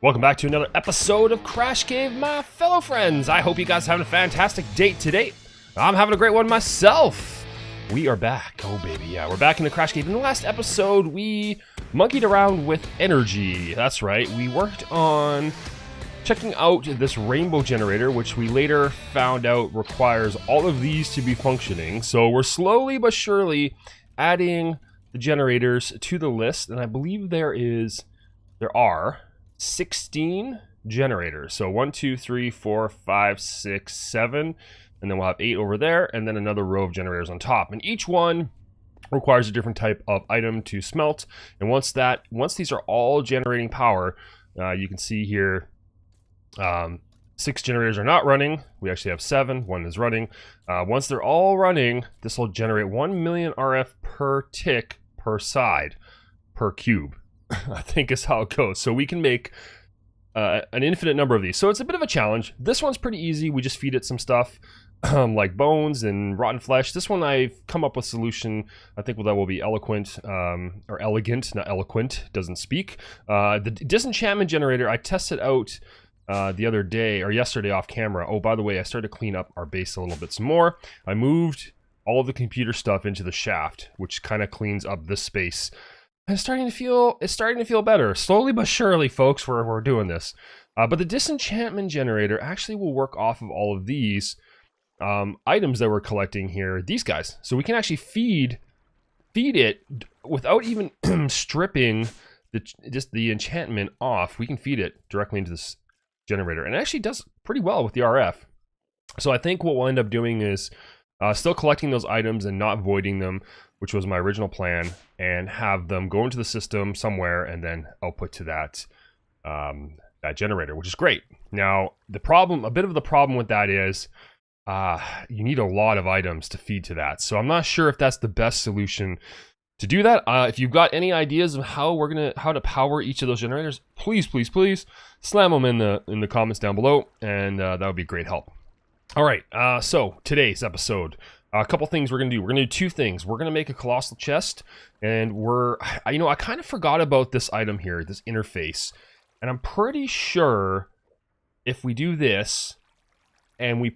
Welcome back to another episode of CrashCave, my fellow friends. I hope you guys are having a fantastic day today. I'm having a great one myself. We are back. Oh, baby, yeah, we're back in the CrashCave. In the last episode, we monkeyed around with energy. That's right. We worked on checking out this rainbow generator, which we later found out requires all of these to be functioning. So we're slowly but surely adding the generators to the list, and I believe there are 16 generators. So 1, 2, 3, 4, 5, 6, 7, and then we'll have 8 over there, and then another row of generators on top. And each one requires a different type of item to smelt. And once these are all generating power, you can see here 6 generators are not running. We actually have 7. 1 is running. Once they're all running, this will generate 1 million RF per tick per side per cube. I think is how it goes. So we can make an infinite number of these. So it's a bit of a challenge. This one's pretty easy. We just feed it some stuff like bones and rotten flesh. This one I've come up with a solution. I think that will be eloquent or elegant, not eloquent. Doesn't speak. The disenchantment generator I tested out the other day or yesterday off camera. Oh, by the way, I started to clean up our base a little bit some more. I moved all of the computer stuff into the shaft, which kind of cleans up this space. It's starting to feel better. Slowly but surely, folks, we're doing this. But the disenchantment generator actually will work off of all of these items that we're collecting here, these guys. So we can actually feed it without even stripping the enchantment off. We can feed it directly into this generator. And it actually does pretty well with the RF. So I think what we'll end up doing is still collecting those items and not voiding them, which was my original plan, and have them go into the system somewhere and then output to that that generator, which is great. Now, a bit of the problem with that is you need a lot of items to feed to that. So I'm not sure if that's the best solution to do that. If you've got any ideas of how to power each of those generators, please slam them in the comments down below, and that would be great help. All right, so today's episode. A couple things we're going to do. We're going to do 2 things. We're going to make a colossal chest, and I kind of forgot about this item here, this interface. And I'm pretty sure if we do this, and we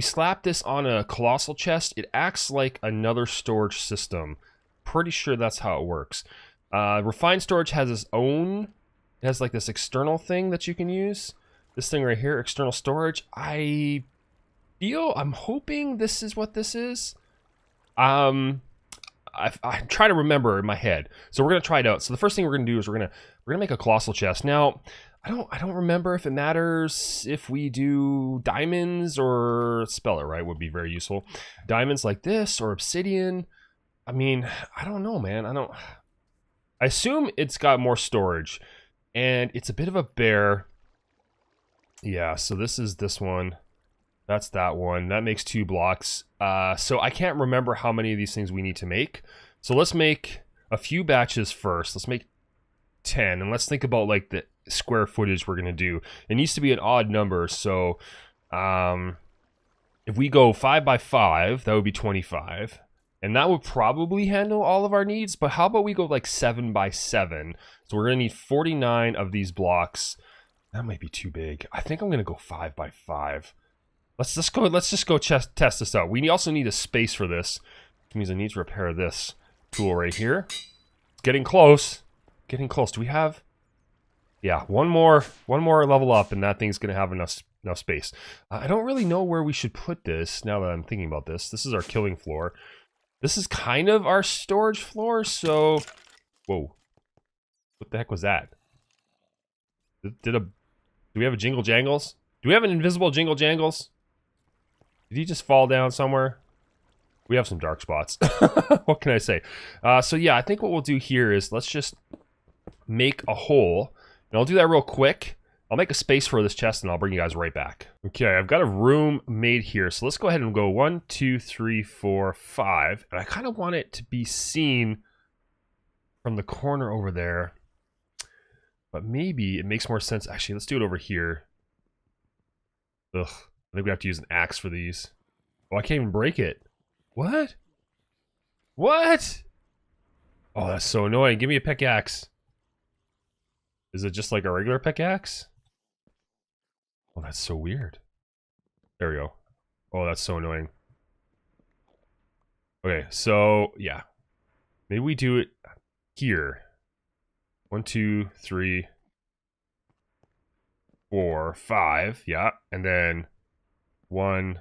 slap this on a colossal chest, it acts like another storage system. Pretty sure that's how it works. Refined storage has its own, it has like this external thing that you can use. This thing right here, external storage. I'm hoping this is what this is. I'm trying to remember in my head. So we're gonna try it out. So the first thing we're gonna do is we're gonna make a colossal chest. Now, I don't remember if it matters if we do diamonds or speller, right? Would be very useful. Diamonds like this or obsidian. I mean, I don't know, man. I assume it's got more storage, and it's a bit of a bear. Yeah. So this is this one. That's that one. That makes 2 blocks. So I can't remember how many of these things we need to make. So let's make a few batches first. Let's make 10. And let's think about like the square footage we're going to do. It needs to be an odd number. So if we go 5 by 5, that would be 25. And that would probably handle all of our needs. But how about we go like 7 by 7? So we're going to need 49 of these blocks. That might be too big. I think I'm going to go 5 by 5. Let's just go test this out. We also need a space for this, which means I need to repair this tool right here. Getting close. Getting close. Do we have? Yeah, one more level up, and that thing's gonna have enough space. I don't really know where we should put this now that I'm thinking about this. This is our killing floor. This is kind of our storage floor. So, whoa, what the heck was that? Do we have a jingle jangles? Do we have an invisible jingle jangles? Did he just fall down somewhere? We have some dark spots. What can I say? So yeah, I think what we'll do here is let's just make a hole. And I'll do that real quick. I'll make a space for this chest and I'll bring you guys right back. Okay, I've got a room made here. So let's go ahead and go 1, 2, 3, 4, 5. And I kind of want it to be seen from the corner over there. But maybe it makes more sense. Actually, let's do it over here. Ugh. I think we have to use an axe for these. Oh, I can't even break it. What? What? Oh, that's so annoying. Give me a pickaxe. Is it just like a regular pickaxe? Oh, that's so weird. There we go. Oh, that's so annoying. Okay, so yeah. Maybe we do it here. 1, 2, 3, 4, 5. Yeah, and then 1.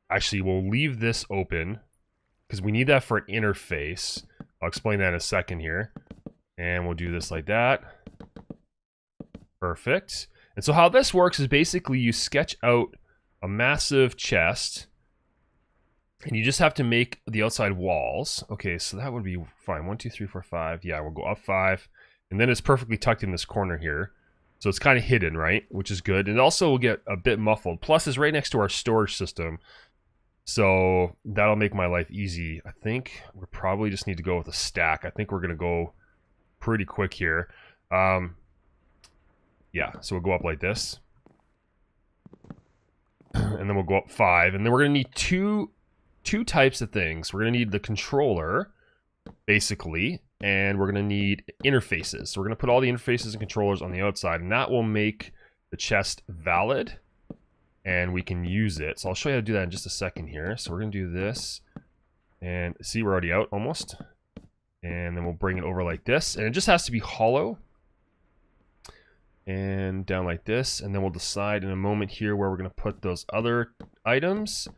Actually, we'll leave this open because we need that for an interface. I'll explain that in a second here. And we'll do this like that. Perfect. And so how this works is basically you sketch out a massive chest and you just have to make the outside walls. Okay, so that would be fine. 1, 2, 3, 4, 5. Yeah, we'll go up 5. And then it's perfectly tucked in this corner here. So it's kind of hidden, right? Which is good. And also will get a bit muffled. Plus it's right next to our storage system. So that'll make my life easy. I think we probably just need to go with a stack. I think we're going to go pretty quick here. Yeah, so we'll go up like this. And then we'll go up 5. And then we're going to need two types of things. We're going to need the controller, basically. And we're going to need interfaces. So we're going to put all the interfaces and controllers on the outside. And that will make the chest valid. And we can use it. So I'll show you how to do that in just a second here. So we're going to do this. And see, we're already out almost. And then we'll bring it over like this. And it just has to be hollow. And down like this. And then we'll decide in a moment here where we're going to put those other items.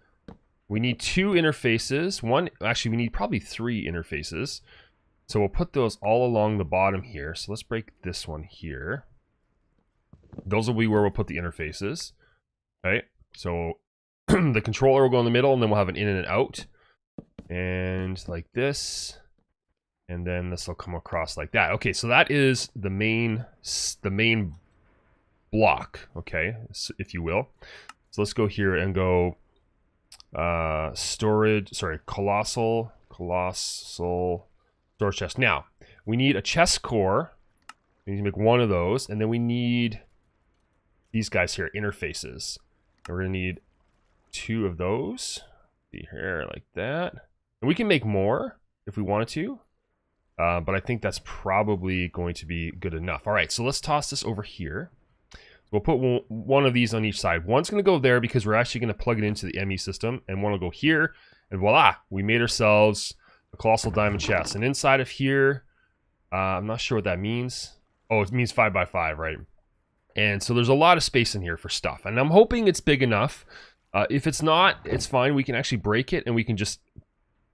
We need 2 interfaces. Actually, we need probably 3 interfaces. So we'll put those all along the bottom here. So let's break this one here. Those will be where we'll put the interfaces. Okay, so the controller will go in the middle, and then we'll have an in and an out. And like this. And then this will come across like that. Okay, so that is the main block, okay, if you will. So let's go here and go colossal storage chest. Now, we need a chest core. We need to make 1 of those, and then we need these guys here, interfaces. And we're gonna need 2 of those. See here, like that. And we can make more if we wanted to. But I think that's probably going to be good enough. All right, so let's toss this over here. We'll put one of these on each side. One's going to go there because we're actually going to plug it into the ME system. And one will go here. And voila, we made ourselves a colossal diamond chest. And inside of here, I'm not sure what that means. Oh, it means 5 by 5, right? And so there's a lot of space in here for stuff. And I'm hoping it's big enough. If it's not, it's fine. We can actually break it and we can just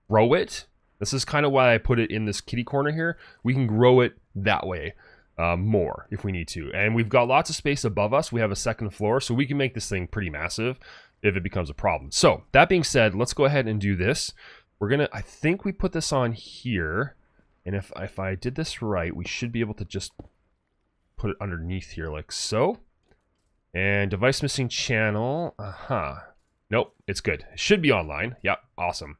row it. This is kind of why I put it in this kitty corner here. We can grow it that way more if we need to. And we've got lots of space above us. We have a 2nd floor, so we can make this thing pretty massive if it becomes a problem. So that being said, let's go ahead and do this. We're gonna, I think we put this on here. And if I did this right, we should be able to just put it underneath here like so. And device missing channel. Nope, it's good. It should be online. Yep, awesome.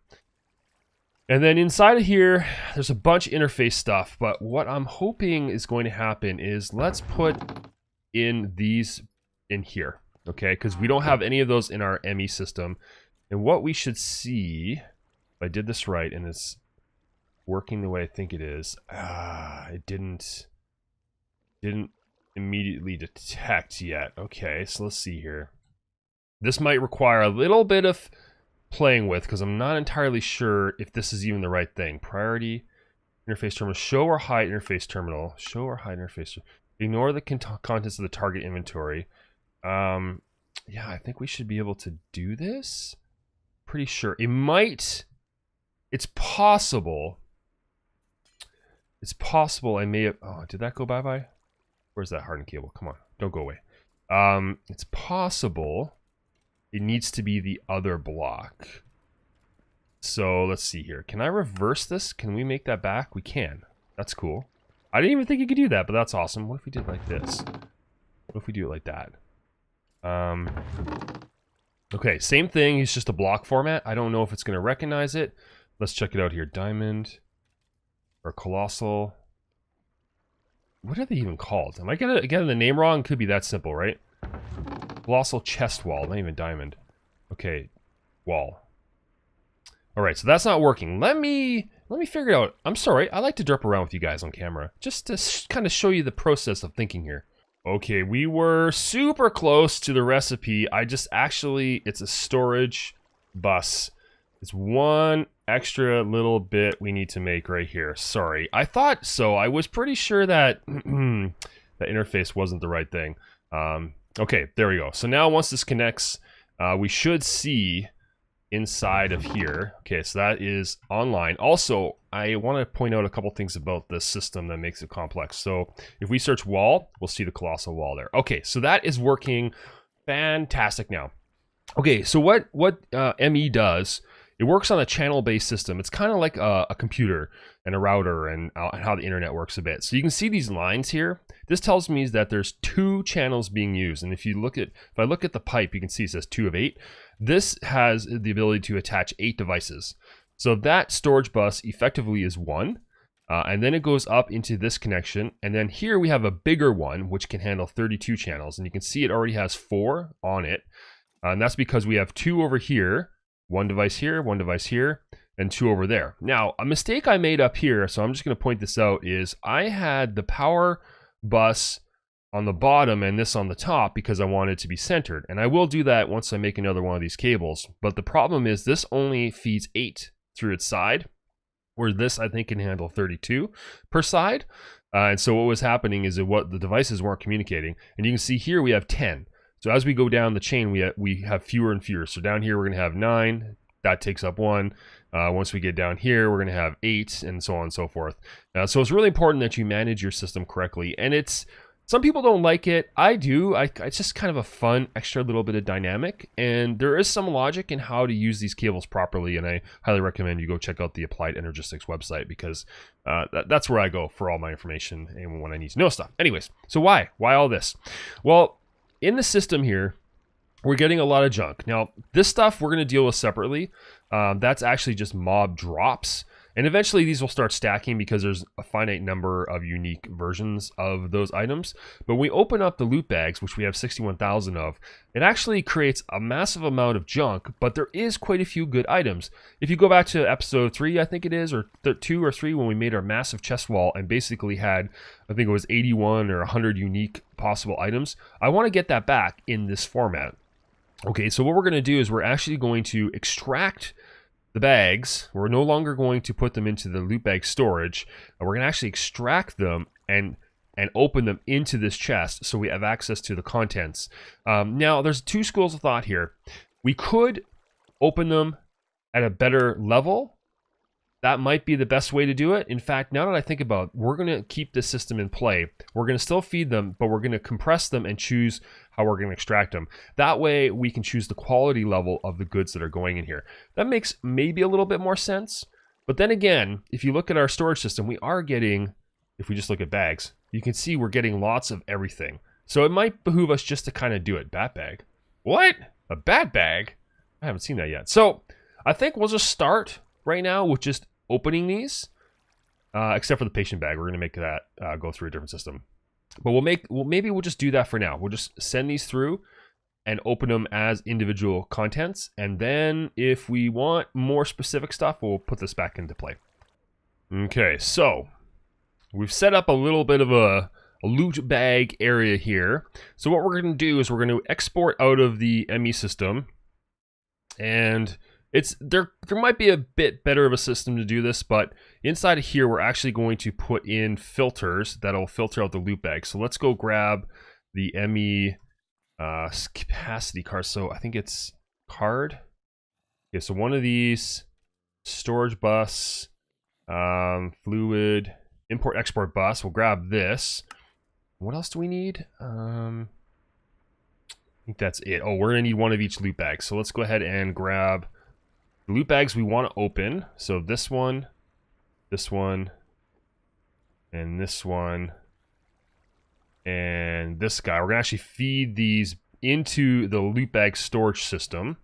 And then inside of here, there's a bunch of interface stuff, but what I'm hoping is going to happen is let's put in these in here, okay? Because we don't have any of those in our ME system. And what we should see, if I did this right and it's working the way I think it is, it didn't immediately detect yet. Okay, so let's see here. This might require a little bit of playing with because I'm not entirely sure if this is even the right thing. Priority interface terminal, show or hide interface terminal, show or hide interface. Ignore the contents of the target inventory. Yeah, I think we should be able to do this. Pretty sure it might. It's possible. It's possible I may have. Oh, did that go bye-bye? Where's that hardened cable? Come on, don't go away. It's possible. It needs to be the other block. So let's see here. Can I reverse this? Can we make that back? We can. That's cool. I didn't even think you could do that, but that's awesome. What if we did it like this? What if we do it like that? Okay, same thing. It's just a block format. I don't know if it's going to recognize it. Let's check it out here. Diamond or colossal. What are they even called? Am I getting the name wrong? It could be that simple, right? Colossal chest wall, not even diamond. Okay, wall. All right, so that's not working. Let me Let me figure it out. I'm sorry, I like to derp around with you guys on camera, just to kind of show you the process of thinking here. Okay, we were super close to the recipe. It's a storage bus. It's one extra little bit we need to make right here. Sorry, I thought so. I was pretty sure that the interface wasn't the right thing. Okay, there we go. So now once this connects, we should see inside of here. Okay, so that is online. Also, I want to point out a couple things about this system that makes it complex. So if we search wall, we'll see the colossal wall there. Okay, so that is working fantastic now. Okay, so what ME does, it works on a channel-based system. It's kind of like a computer and a router and how the internet works a bit. So you can see these lines here. This tells me that there's 2 channels being used. And if I look at the pipe, you can see it says 2 of 8. This has the ability to attach 8 devices. So that storage bus effectively is 1. And then it goes up into this connection. And then here we have a bigger one, which can handle 32 channels. And you can see it already has 4 on it. And that's because we have 2 over here, 1 device here, 1 device here, and 2 over there. Now, a mistake I made up here, so I'm just going to point this out, is I had the power bus on the bottom and this on the top because I wanted it to be centered. And I will do that once I make another one of these cables. But the problem is this only feeds 8 through its side, where this I think can handle 32 per side. And so what was happening is that the devices weren't communicating. And you can see here we have 10. So as we go down the chain, we have fewer and fewer. So down here we're going to have 9. That takes up 1. Once we get down here, we're going to have 8, and so on and so forth. So it's really important that you manage your system correctly. And some people don't like it. I do. It's just kind of a fun extra little bit of dynamic. And there is some logic in how to use these cables properly. And I highly recommend you go check out the Applied Energistics website, because that's where I go for all my information and when I need to know stuff. Anyways, so why? Why all this? Well, in the system here, we're getting a lot of junk. Now, this stuff we're going to deal with separately. That's actually just mob drops. And eventually these will start stacking because there's a finite number of unique versions of those items. But when we open up the loot bags, which we have 61,000 of, it actually creates a massive amount of junk, but there is quite a few good items. If you go back to episode 3, I think it is, or 2 or 3, when we made our massive chest wall and basically had, I think it was 81 or 100 unique possible items, I want to get that back in this format. Okay, so what we're going to do is we're actually going to extract the bags. We're no longer going to put them into the loot bag storage. We're going to actually extract them and open them into this chest so we have access to the contents. Now, there's 2 schools of thought here. We could open them at a better level. That might be the best way to do it. In fact, now that I think about it, we're going to keep this system in play. We're going to still feed them, but we're going to compress them and choose how we're going to extract them. That way, we can choose the quality level of the goods that are going in here. That makes maybe a little bit more sense. But then again, if you look at our storage system, we are getting, if we just look at bags, you can see we're getting lots of everything. So it might behoove us just to kind of do it. Bat bag. What? A bat bag? I haven't seen that yet. So I think we'll just start right now with just opening these, except for the patient bag. We're going to make that go through a different system. But maybe we'll just do that for now. We'll just send these through and open them as individual contents. And then if we want more specific stuff, we'll put this back into play. Okay, so we've set up a little bit of a loot bag area here. So what we're going to do is we're going to export out of the ME system, and there might be a bit better of a system to do this, but inside of here, we're actually going to put in filters that'll filter out the loot bag. So let's go grab the ME capacity card. So I think it's card. Okay, so one of these, storage bus, fluid, import export bus. We'll grab this. What else do we need? I think that's it. Oh, we're gonna need one of each loot bag. So let's go ahead and grab the loot bags we want to open. So this one, and this one, and this guy. We're going to actually feed these into the loot bag storage system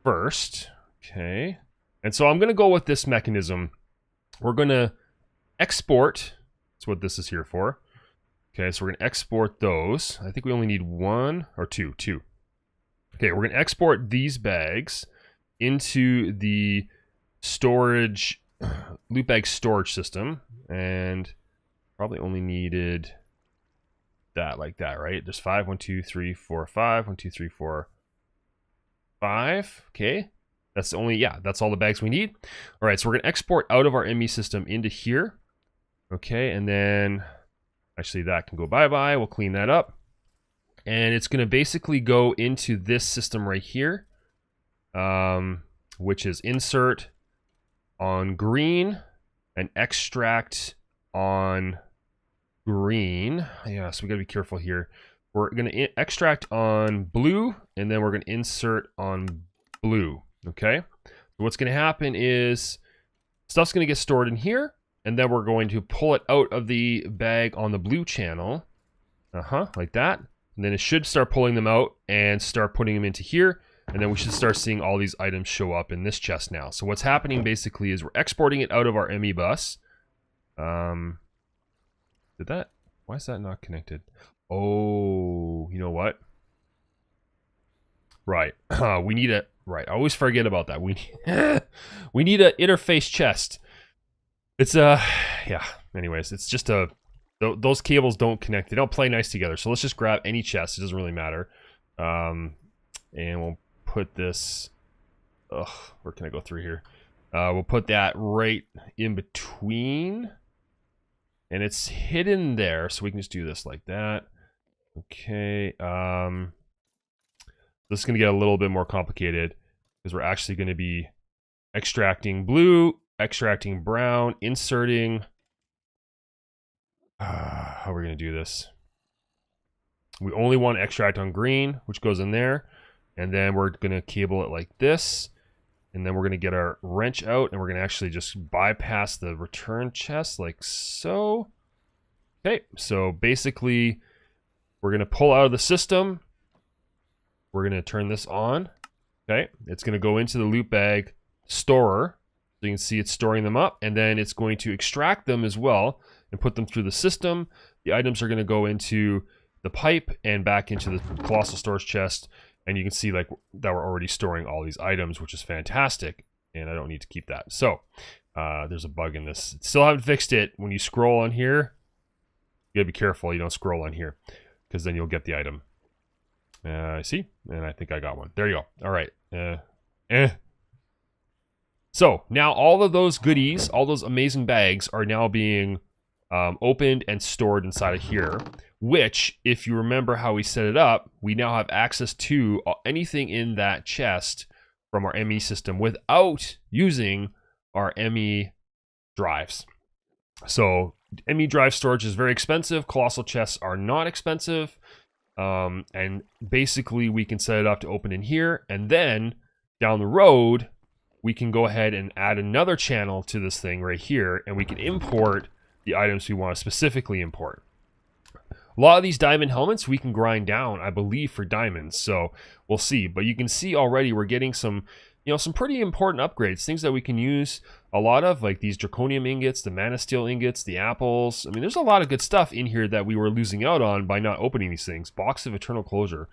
first. Okay. And so I'm going to go with this mechanism. We're going to export. That's what this is here for. Okay, so we're going to export those. I think we only need 1 or 2. Okay, we're going to export these bags into the storage loot bag storage system, and probably only needed that like that, right? There's 5, 1, 2, 3, 4, 5, 1, 2, 3, 4, 5. Okay, that's only, yeah, that's all the bags we need. All right, so we're gonna export out of our ME system into here. Okay, and then actually that can go bye-bye. We'll clean that up, and it's gonna basically go into this system right here, which is insert on green and extract on green. Yeah, so we gotta be careful here. We're gonna extract on blue, and then we're gonna insert on blue. Okay, so what's gonna happen is stuff's gonna get stored in here, and then we're going to pull it out of the bag on the blue channel, like that, and then it should start pulling them out and start putting them into here, and then we should start seeing all these items show up in this chest now. So what's happening basically is we're exporting it out of our ME bus. Why is that not connected? Oh, you know what? Right, we need a, right, I always forget about that. We need an interface chest. It's yeah, anyways, it's just those cables don't connect. They don't play nice together. So let's just grab any chest. It doesn't really matter. And we'll put this, where can I go through here? We'll put that right in between, and it's hidden there, so we can just do this like that. Okay, this is gonna get a little bit more complicated because we're actually gonna be extracting blue, extracting brown, inserting, how are we gonna do this? We only want to extract on green, which goes in there, and then we're gonna cable it like this, and then we're gonna get our wrench out, and we're gonna actually just bypass the return chest like so. Okay, so basically we're gonna pull out of the system, we're gonna turn this on. Okay, it's gonna go into the loot bag storer, so you can see it's storing them up, and then it's going to extract them as well and put them through the system. The items are gonna go into the pipe and back into the colossal storage chest, and you can see like that we're already storing all these items, which is fantastic, and I don't need to keep that. So there's a bug in this. Still haven't fixed it. When you scroll on here, you gotta be careful you don't scroll on here, because then you'll get the item. I see, and I think I got one. There you go. All right. So now all of those goodies, all those amazing bags are now being opened and stored inside of here, which, if you remember how we set it up, we now have access to anything in that chest from our ME system without using our ME drives. So ME drive storage is very expensive. Colossal chests are not expensive. And basically we can set it up to open in here, and then down the road we can go ahead and add another channel to this thing right here, and we can import the items we want to specifically import. A lot of these diamond helmets we can grind down, I believe, for diamonds, so we'll see. But you can see already we're getting some, you know, some pretty important upgrades, things that we can use a lot of, like these draconium ingots, the mana steel ingots, the apples. I mean, there's a lot of good stuff in here that we were losing out on by not opening these things. Box of eternal closure.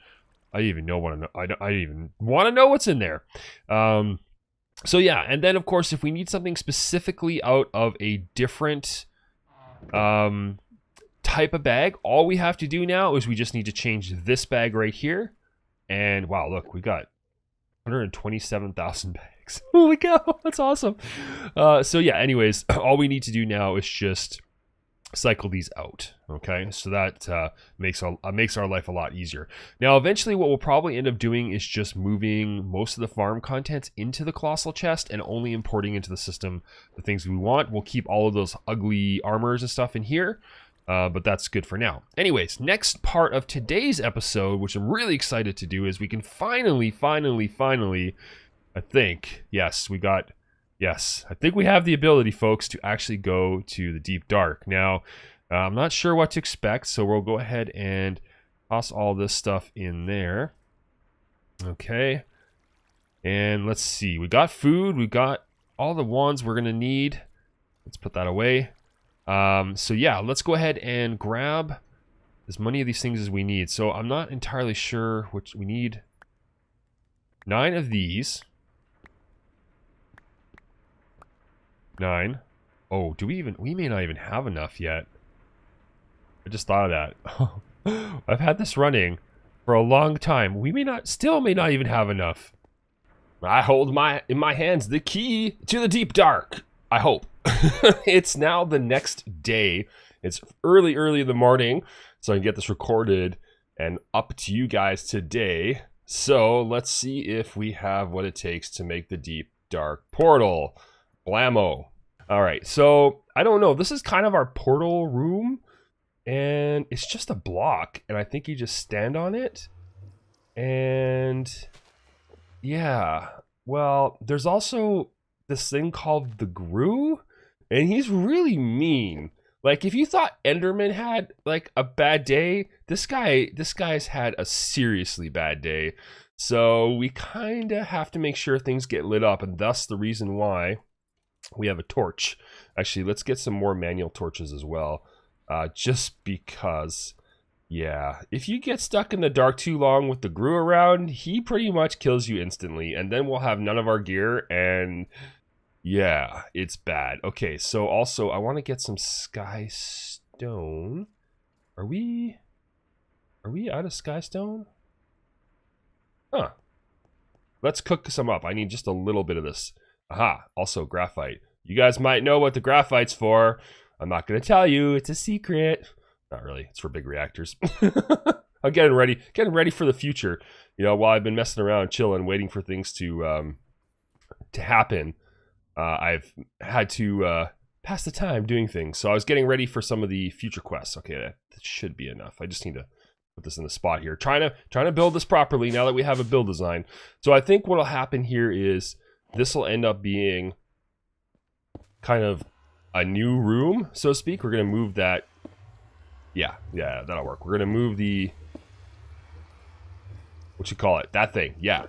I even want to know what's in there. So yeah, and then of course, if we need something specifically out of a different type of bag, all we have to do now is we just need to change this bag right here. And wow, look, we got 127,000 bags. Holy cow, that's awesome. So yeah, anyways, all we need to do now is just cycle these out. Okay, so that makes our life a lot easier. Now, eventually, what we'll probably end up doing is just moving most of the farm contents into the colossal chest and only importing into the system the things we want. We'll keep all of those ugly armors and stuff in here. But that's good for now. Anyways, next part of today's episode, which I'm really excited to do, is we can finally, I think, yes, I think we have the ability, folks, to actually go to the deep dark. Now, I'm not sure what to expect, so we'll go ahead and toss all this stuff in there. Okay. And let's see. We got food. We got all the wands we're going to need. Let's put that away. So yeah, let's go ahead and grab as many of these things as we need. So I'm not entirely sure which we need. 9 of these. 9. Oh, we may not even have enough yet. I just thought of that. I've had this running for a long time. We still may not even have enough. I hold in my hands the key to the deep dark. I hope. It's now the next day. It's early in the morning, so I can get this recorded and up to you guys today. So let's see if we have what it takes to make the deep dark portal. Blammo. All right, so I don't know. This is kind of our portal room, and it's just a block, and I think you just stand on it. And yeah, well, there's also this thing called the Gru, and he's really mean. Like, if you thought Enderman had like a bad day, this guy's had a seriously bad day. So we kind of have to make sure things get lit up, and thus the reason why we have a torch. Actually, let's get some more manual torches as well, just because. Yeah, if you get stuck in the dark too long with the Gru around, he pretty much kills you instantly, and then we'll have none of our gear, and yeah, it's bad. Okay, so also I want to get some sky stone. Are we out of sky stone? Huh. Let's cook some up. I need just a little bit of this. Aha, also graphite. You guys might know what the graphite's for. I'm not going to tell you. It's a secret. Not really. It's for big reactors. I'm getting ready for the future. You know, while I've been messing around, chilling, waiting for things to happen, I've had to pass the time doing things. So I was getting ready for some of the future quests. Okay, that should be enough. I just need to put this in the spot here. Trying to build this properly now that we have a build design. So I think what'll happen here is this will end up being kind of a new room, so to speak. We're gonna move that. Yeah, that'll work. We're gonna move the, what you call it? That thing. Yeah.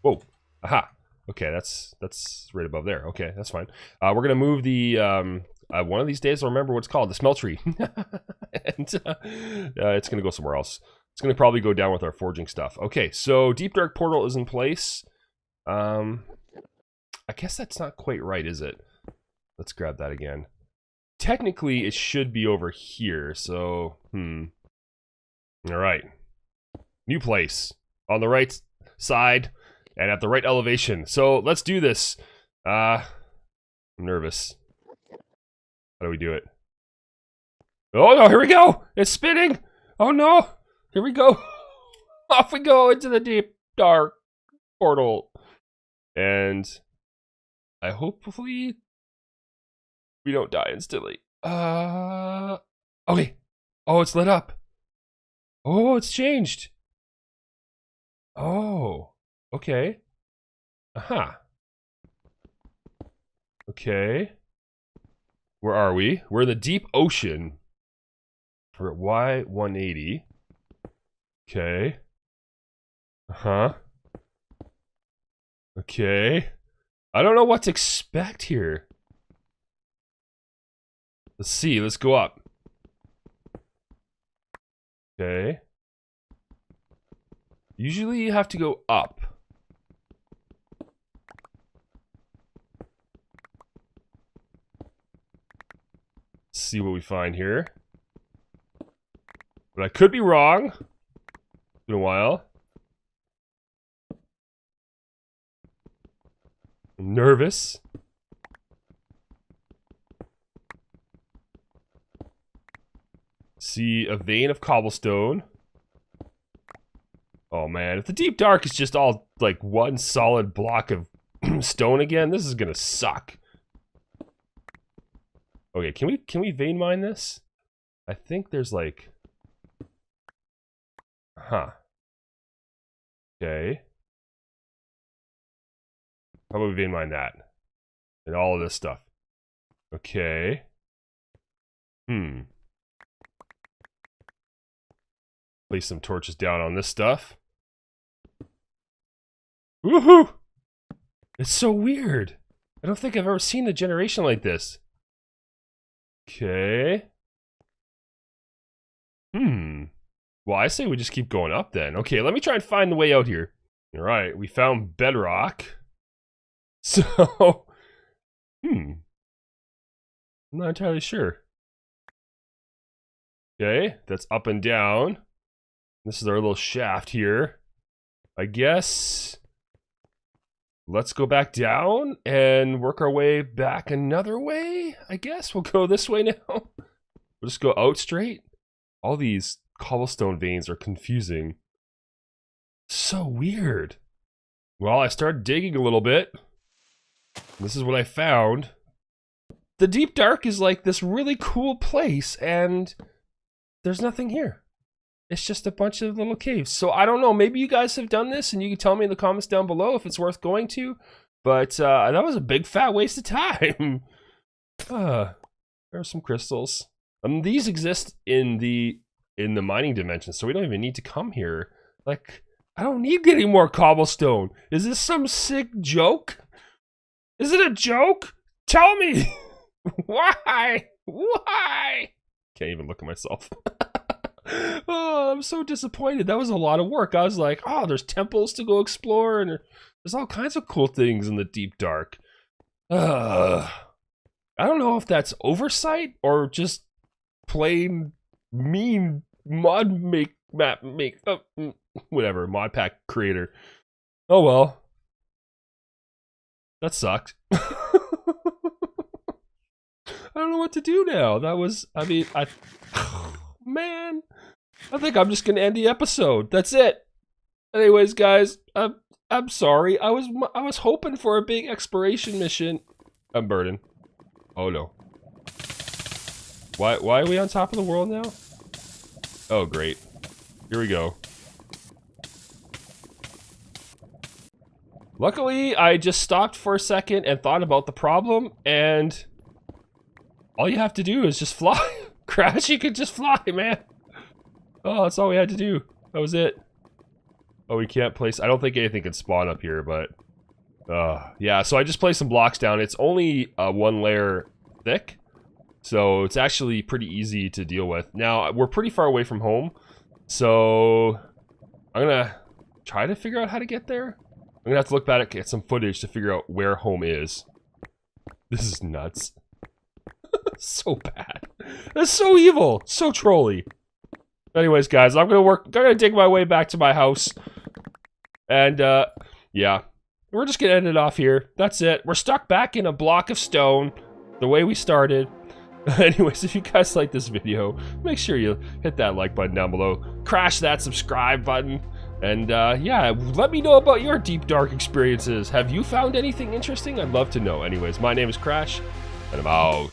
Whoa. Aha. Okay, that's right above there. Okay, that's fine. We're gonna move the one of these days I'll remember what it's called, the smeltery. And it's gonna go somewhere else. It's gonna probably go down with our forging stuff. Okay, so deep dark portal is in place. I guess that's not quite right, is it? Let's grab that again. Technically, it should be over here, so, All right. New place. On the right side, and at the right elevation. So, let's do this. I'm nervous. How do we do it? Oh, no, here we go! It's spinning! Oh, no! Here we go! Off we go into the deep, dark portal. And I hopefully we don't die instantly. Okay. Oh, it's lit up. Oh, it's changed. Oh, okay. Aha. Okay. Where are we? We're in the deep ocean. We're at Y180. Okay. Uh-huh. Okay. I don't know what to expect here. Let's see. Let's go up. Okay. Usually you have to go up. Let's see what we find here. But I could be wrong. It's been a while. I'm nervous. See a vein of cobblestone. Oh man, if the deep dark is just all like one solid block of stone again, this is gonna suck. Okay, can we vein mine this? I think there's like, okay. How about we vein mine that? And all of this stuff. Okay. Place some torches down on this stuff. Woohoo! It's so weird. I don't think I've ever seen a generation like this. Okay. Well, I say we just keep going up then. Okay, let me try and find the way out here. Alright, we found bedrock. So, I'm not entirely sure. Okay, that's up and down. This is our little shaft here. I guess let's go back down and work our way back another way. I guess we'll go this way now. We'll just go out straight. All these cobblestone veins are confusing. So weird. Well, I started digging a little bit. This is what I found. The Deep Dark is like this really cool place, and there's nothing here. It's just a bunch of little caves. So I don't know, maybe you guys have done this and you can tell me in the comments down below if it's worth going to. But that was a big fat waste of time. There are some crystals. These exist in the mining dimension, so we don't even need to come here. Like, I don't need any more cobblestone. Is this some sick joke? Is it a joke? Tell me. Why? Why? Can't even look at myself. Oh, I'm so disappointed. That was a lot of work. I was like, oh, there's temples to go explore, and there's all kinds of cool things in the Deep Dark. I don't know if that's oversight or just plain mean mod whatever, mod pack creator. Oh well. That sucked. I don't know what to do now. That was, I mean, man, I think I'm just gonna end the episode. That's it. Anyways, guys, I'm sorry. I was hoping for a big exploration mission. I'm burning. Oh no. Why are we on top of the world now? Oh great. Here we go. Luckily, I just stopped for a second and thought about the problem, and all you have to do is just fly. Crash, you could just fly, man. Oh, that's all we had to do. That was it. Oh, we can't place... I don't think anything can spawn up here, but... yeah, so I just placed some blocks down. It's only 1 layer thick, so it's actually pretty easy to deal with. Now, we're pretty far away from home, so I'm gonna try to figure out how to get there. I'm gonna have to look back at some footage to figure out where home is. This is nuts. So bad. That's so evil. So trolly. Anyways, guys, I'm gonna dig my way back to my house. And, yeah. We're just gonna end it off here. That's it. We're stuck back in a block of stone, the way we started. Anyways, if you guys like this video, make sure you hit that like button down below. Crash that subscribe button. And, yeah, let me know about your Deep Dark experiences. Have you found anything interesting? I'd love to know. Anyways, my name is Crash, and I'm out.